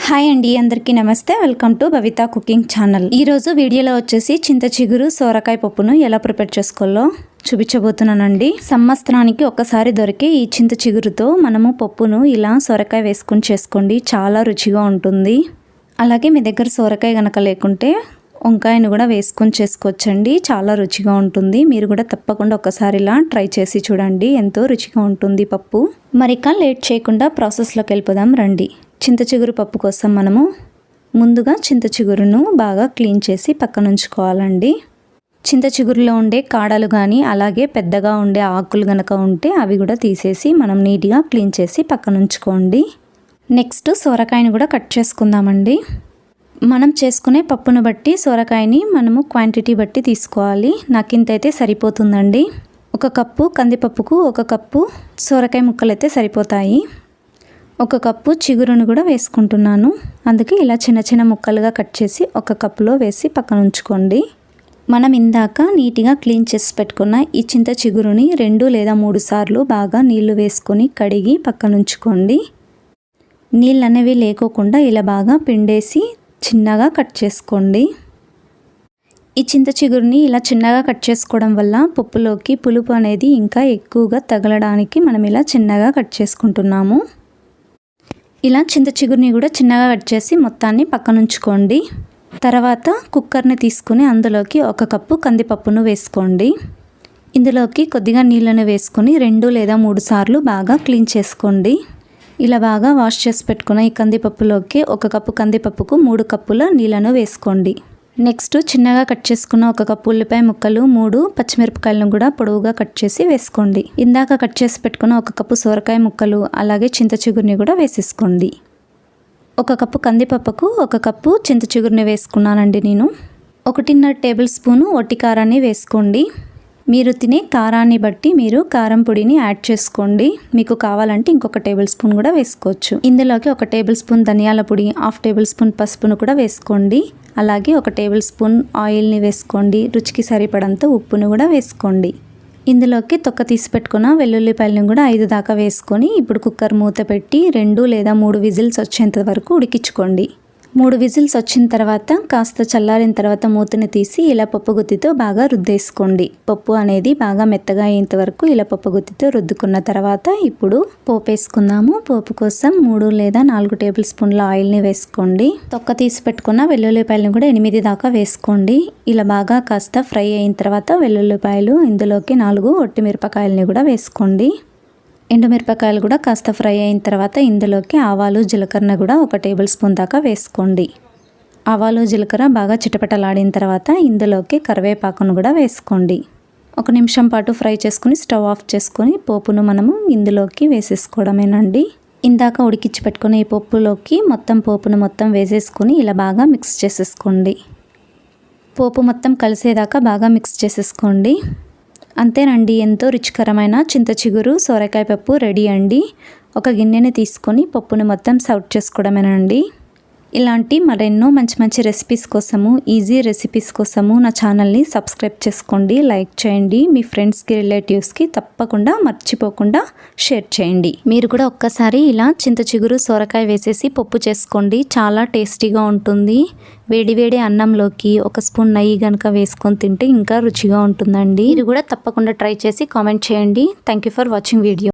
Hi అండి, అందరికీ నమస్తే. Welcome to Bhavita cooking channel. ఈరోజు వీడియోలో వచ్చేసి చింత చిగురు సోరకాయ పప్పును ఎలా ప్రిపేర్ చేసుకోవాలో చూపించబోతున్నానండి. సంవత్సరానికి ఒక్కసారి దొరికే ఈ చింత చిగురుతో మనము పప్పును ఇలా సొరకాయ వేసుకుని చేసుకోండి, చాలా రుచిగా ఉంటుంది. అలాగే మీ దగ్గర సోరకాయ కనుక లేకుంటే వంకాయను కూడా వేసుకొని చేసుకోవచ్చండి, చాలా రుచిగా ఉంటుంది. మీరు కూడా తప్పకుండా ఒకసారి ఇలా ట్రై చేసి చూడండి, ఎంతో రుచిగా ఉంటుంది పప్పు. మరిక లేట్ చేయకుండా ప్రాసెస్లోకి వెళ్ళిపోదాం రండి. చింత చిగురు పప్పు కోసం మనము ముందుగా చింత చిగురును బాగా క్లీన్ చేసి పక్కన ఉంచుకోవాలండి. చింత చిగురులో ఉండే కాడలు కానీ అలాగే పెద్దగా ఉండే ఆకులు కనుక ఉంటే అవి కూడా తీసేసి మనం నీట్గా క్లీన్ చేసి పక్కన ఉంచుకోండి. నెక్స్ట్ సొరకాయని కూడా కట్ చేసుకుందామండి. మనం చేసుకునే పప్పును బట్టి సొరకాయని మనము క్వాంటిటీ బట్టి తీసుకోవాలి. నాకు ఇంతైతే సరిపోతుందండి. 1 కప్పు కందిపప్పుకు 1 కప్పు సొరకాయ ముక్కలు అయితే సరిపోతాయి. 1 కప్పు చిగురును కూడా వేసుకుంటున్నాను. అందుకే ఇలా చిన్న చిన్న ముక్కలుగా కట్ చేసి 1 కప్పులో వేసి పక్కన ఉంచుకోండి. మనం ఇందాక నీట్గా క్లీన్ చేసి పెట్టుకున్న ఈ చింత చిగురుని 2 లేదా 3 సార్లు బాగా నీళ్లు వేసుకొని కడిగి పక్కన ఉంచుకోండి. నీళ్ళు అనేవి లేకోకుండా ఇలా బాగా పిండేసి చిన్నగా కట్ చేసుకోండి. ఈ చింత చిగురుని ఇలా చిన్నగా కట్ చేసుకోవడం వల్ల పప్పులోకి పులుపు అనేది ఇంకా ఎక్కువగా తగలడానికి మనం ఇలా చిన్నగా కట్ చేసుకుంటున్నాము. ఇలా చింత చిగురుని కూడా చిన్నగా కట్ చేసి మొత్తాన్ని పక్కన ఉంచుకోండి. తర్వాత కుక్కర్ని తీసుకుని అందులోకి 1 కప్పు కందిపప్పును వేసుకోండి. ఇందులోకి కొద్దిగా నీళ్ళను వేసుకొని 2 లేదా 3 సార్లు బాగా క్లీన్ చేసుకోండి. ఇలా బాగా వాష్ చేసి పెట్టుకున్న ఈ కందిపప్పులోకి 1 కప్పు కందిపప్పుకు 3 కప్పుల నీళ్ళను వేసుకోండి. నెక్స్ట్ చిన్నగా కట్ చేసుకున్న 1 కప్పు ఉల్లిపాయ ముక్కలు, 3 పచ్చిమిరపకాయలను కూడా పొడవుగా కట్ చేసి వేసుకోండి. ఇందాక కట్ చేసి పెట్టుకున్న 1 కప్పు సొరకాయ ముక్కలు అలాగే చింత చిగురుని కూడా వేసేసుకోండి. 1 కప్పు కందిపప్పుకు 1 కప్పు చింత చిగురుని వేసుకున్నానండి నేను. 1.5 టేబుల్ స్పూను ఒట్టి కారాన్ని వేసుకోండి. మీరు తినే కారాన్ని బట్టి మీరు కారం పొడిని యాడ్ చేసుకోండి. మీకు కావాలంటే ఇంకొక టేబుల్ స్పూన్ కూడా వేసుకోవచ్చు. ఇందులోకి 1 టేబుల్ స్పూన్ ధనియాల పొడి, 1/2 టేబుల్ స్పూన్ పసుపును కూడా వేసుకోండి. అలాగే 1 టేబుల్ స్పూన్ ఆయిల్ని వేసుకోండి. రుచికి సరిపడంత ఉప్పును కూడా వేసుకోండి. ఇందులోకి తొక్క తీసి పెట్టుకున్న వెల్లుల్లిపాయలను కూడా 5 దాకా వేసుకొని ఇప్పుడు కుక్కర్ మూత పెట్టి 2 లేదా 3 విజిల్స్ వచ్చేంత వరకు ఉడికించుకోండి. 3 విజిల్స్ వచ్చిన తర్వాత కాస్త చల్లారిన తర్వాత మూతని తీసి ఇలా పప్పు గుత్తితో బాగా రుద్దేసుకోండి. పప్పు అనేది బాగా మెత్తగా అయ్యేంత వరకు ఇలా పప్పు గుత్తితో రుద్దుకున్న తర్వాత ఇప్పుడు పోపు వేసుకుందాము. పోపు కోసం 3 లేదా 4 టేబుల్ స్పూన్ల ఆయిల్ని వేసుకోండి. తొక్క తీసి పెట్టుకున్న వెల్లుల్లిపాయలను కూడా 8 దాకా వేసుకోండి. ఇలా బాగా కాస్త ఫ్రై అయిన తర్వాత వెల్లుల్లిపాయలు, ఇందులోకి 4 ఒట్టి మిరపకాయలని కూడా వేసుకోండి. ఎండుమిరపకాయలు కూడా కాస్త ఫ్రై అయిన తర్వాత ఇందులోకి ఆవాలు, జీలకర్ర కూడా 1 టేబుల్ స్పూన్ దాకా వేసుకోండి. ఆవాలు, జీలకర్ర బాగా చిటపటలాడిన తర్వాత ఇందులోకి కరివేపాకును కూడా వేసుకోండి. 1 నిమిషం పాటు ఫ్రై చేసుకుని స్టవ్ ఆఫ్ చేసుకొని పోపును మనము ఇందులోకి వేసేసుకోవడమేనండి. ఇందాక ఉడికించి పెట్టుకున్న ఈ పప్పులోకి పోపును మొత్తం వేసేసుకొని ఇలా బాగా మిక్స్ చేసేసుకోండి. పోపు మొత్తం కలిసేదాకా బాగా మిక్స్ చేసేసుకోండి. అంతేనండి, ఎంతో రుచికరమైన చింత చిగురు సొరకాయ పప్పు రెడీ అండి. ఒక గిన్నెని తీసుకొని పప్పుని మొత్తం సర్వ్ చేసుకోవడమేనండి. ఇలాంటి మరెన్నో మంచి మంచి రెసిపీస్ కోసము, ఈజీ రెసిపీస్ కోసము నా ఛానల్ని సబ్స్క్రైబ్ చేసుకోండి, లైక్ చేయండి. మీ ఫ్రెండ్స్కి, రిలేటివ్స్కి తప్పకుండా మర్చిపోకుండా షేర్ చేయండి. మీరు కూడా ఒక్కసారి ఇలా చింత చిగురు సొరకాయ వేసేసి పప్పు చేసుకోండి, చాలా టేస్టీగా ఉంటుంది. వేడి వేడి అన్నంలోకి 1 స్పూన్ నెయ్యి కనుక వేసుకొని తింటే ఇంకా రుచిగా ఉంటుందండి. మీరు కూడా తప్పకుండా ట్రై చేసి కామెంట్ చేయండి. Thank you for watching video.